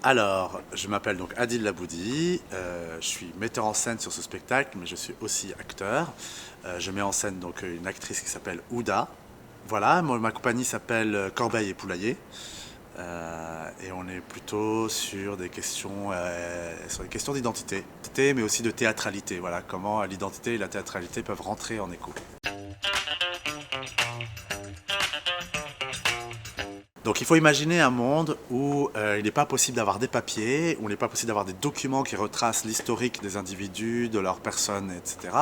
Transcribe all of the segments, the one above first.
Alors, je m'appelle donc Adil Laboudi, je suis metteur en scène sur ce spectacle, mais je suis aussi acteur. Je mets en scène donc une actrice qui s'appelle Ouda. Voilà, ma compagnie s'appelle Corbeil et Poulailler. Et on est plutôt sur des questions d'identité, mais aussi de théâtralité. Voilà, comment l'identité et la théâtralité peuvent rentrer en écho. Donc il faut imaginer un monde où il n'est pas possible d'avoir des papiers, où il n'est pas possible d'avoir des documents qui retracent l'historique des individus, de leurs personnes, etc.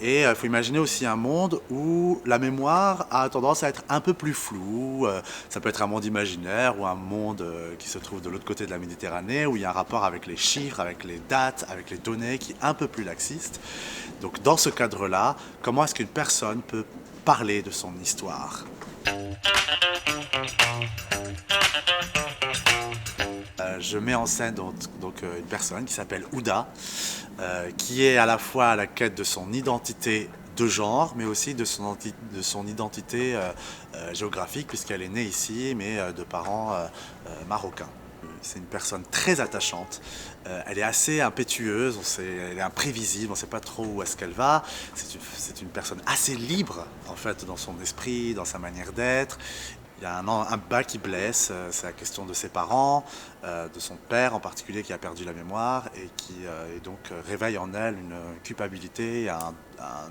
Et il faut imaginer aussi un monde où la mémoire a tendance à être un peu plus floue. Ça peut être un monde imaginaire ou un monde qui se trouve de l'autre côté de la Méditerranée, où il y a un rapport avec les chiffres, avec les dates, avec les données qui est un peu plus laxiste. Donc dans ce cadre-là, comment est-ce qu'une personne peut parler de son histoire? Je mets en scène donc une personne qui s'appelle Ouda, qui est à la fois à la quête de son identité de genre, mais aussi de son identité géographique, puisqu'elle est née ici, mais de parents marocains. C'est une personne très attachante. Elle est assez impétueuse, elle est imprévisible, on ne sait pas trop où est-ce qu'elle va. C'est une personne assez libre, en fait, dans son esprit, dans sa manière d'être. Il y a un bas qui blesse, c'est la question de ses parents, de son père en particulier qui a perdu la mémoire et qui et donc réveille en elle une culpabilité, un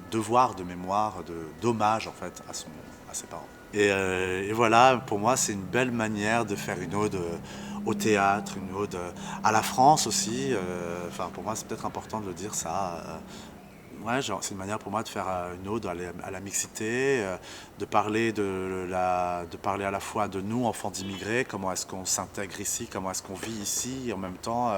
devoir de mémoire, d'hommage en fait à ses parents. Et voilà, pour moi c'est une belle manière de faire une ode au théâtre, une ode à la France aussi. Enfin pour moi c'est peut-être important de le dire ça. Ouais, c'est une manière pour moi de faire une ode à la mixité, de parler à la fois de nous, enfants d'immigrés, comment est-ce qu'on s'intègre ici, comment est-ce qu'on vit ici, et en même temps,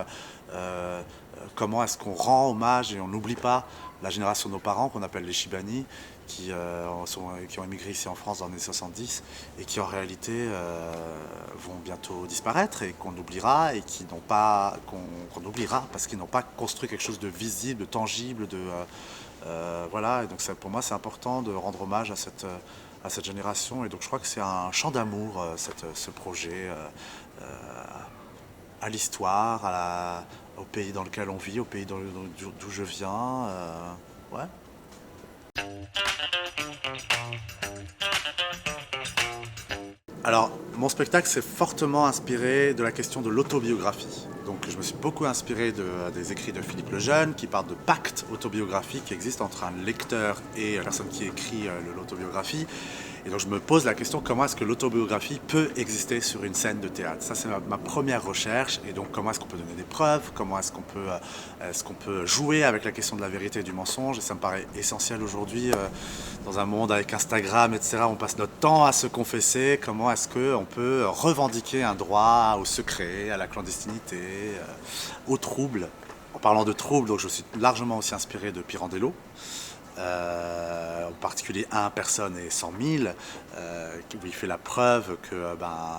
comment est-ce qu'on rend hommage et on n'oublie pas la génération de nos parents, qu'on appelle les Chibani, qui ont immigré ici en France dans les années 70 et qui en réalité vont bientôt disparaître et qu'on oubliera et qu'on oubliera parce qu'ils n'ont pas construit quelque chose de visible, de tangible, voilà. Et donc pour moi c'est important de rendre hommage à cette génération et donc je crois que c'est un chant d'amour ce projet à l'histoire, au pays dans lequel on vit, au pays d'où je viens. Ouais. Alors, mon spectacle s'est fortement inspiré de la question de l'autobiographie. Donc, je me suis beaucoup inspiré des écrits de Philippe Lejeune qui parlent de pacte autobiographique qui existe entre un lecteur et la personne qui écrit l'autobiographie. Et donc, je me pose la question comment est-ce que l'autobiographie peut exister sur une scène de théâtre? Ça, c'est ma première recherche. Et donc, comment est-ce qu'on peut donner des preuves? Comment est-ce qu'on peut jouer avec la question de la vérité et du mensonge? Et ça me paraît essentiel aujourd'hui dans un monde avec Instagram, etc. On passe notre temps à se confesser. Comment est-ce qu'on peut revendiquer un droit au secret, à la clandestinité, au trouble? En parlant de trouble, donc je suis largement aussi inspiré de Pirandello. En particulier 1 personne et 100 000, où il fait la preuve que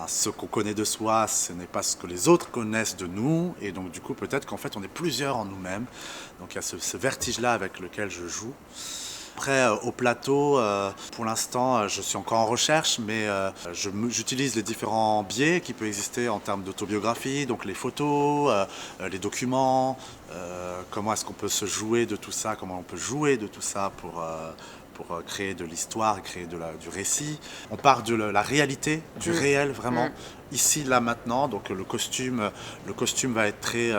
ce qu'on connaît de soi, ce n'est pas ce que les autres connaissent de nous, et donc du coup peut-être qu'en fait on est plusieurs en nous-mêmes. Donc il y a ce vertige-là avec lequel je joue. Après, au plateau, pour l'instant, je suis encore en recherche, mais j'utilise les différents biais qui peuvent exister en termes d'autobiographie, donc les photos, les documents, comment est-ce qu'on peut se jouer de tout ça, comment on peut jouer de tout ça pour créer de l'histoire, créer du récit. On part de la réalité, du réel vraiment, ici, là, maintenant. Donc le costume va être très,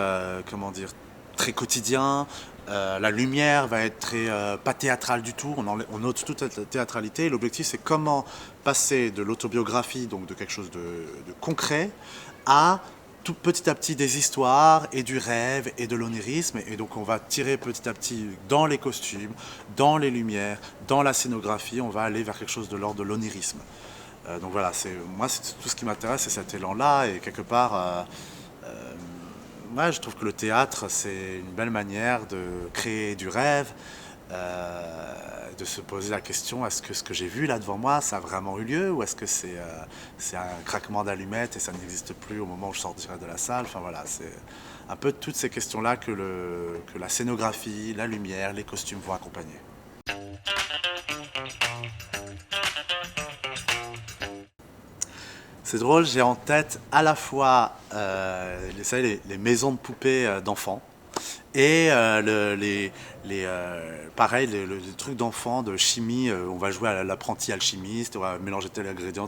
comment dire, très quotidien. La lumière va être très pas théâtrale du tout, on ôte toute la théâtralité. L'objectif c'est comment passer de l'autobiographie, donc de quelque chose de concret, à tout petit à petit des histoires et du rêve et de l'onirisme. Et donc on va tirer petit à petit dans les costumes, dans les lumières, dans la scénographie, on va aller vers quelque chose de l'ordre de l'onirisme. Donc voilà, moi c'est tout ce qui m'intéresse, c'est cet élan-là et quelque part... Ouais, je trouve que le théâtre, c'est une belle manière de créer du rêve, de se poser la question, est-ce que ce que j'ai vu là devant moi, ça a vraiment eu lieu, ou est-ce que c'est un craquement d'allumette et ça n'existe plus au moment où je sortirai de la salle? Enfin voilà, c'est un peu toutes ces questions-là que la scénographie, la lumière, les costumes vont accompagner. C'est drôle, j'ai en tête à la fois vous savez, les maisons de poupées d'enfants et pareil, les trucs d'enfants de chimie. On va jouer à l'apprenti alchimiste, on va mélanger tel ingrédient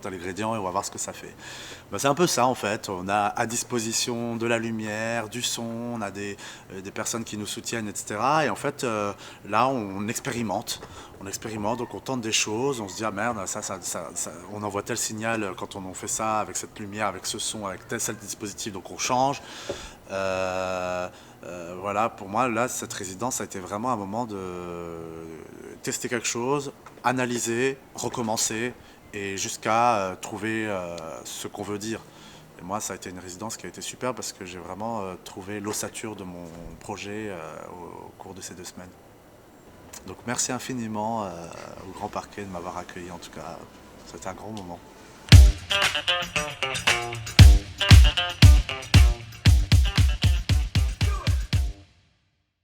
et on va voir ce que ça fait. Ben, c'est un peu ça en fait. On a à disposition de la lumière, du son, on a des personnes qui nous soutiennent, etc. Et en fait, là, on expérimente. On expérimente, donc on tente des choses, on se dit ah merde, on envoie tel signal quand on fait ça, avec cette lumière, avec ce son, avec tel dispositif, donc on change. Voilà, pour moi, là, cette résidence a été vraiment un moment de tester quelque chose, analyser, recommencer, et jusqu'à trouver ce qu'on veut dire. Et moi, ça a été une résidence qui a été super parce que j'ai vraiment trouvé l'ossature de mon projet au cours de ces 2 semaines. Donc merci infiniment au Grand Parquet de m'avoir accueilli, en tout cas, c'était un grand moment.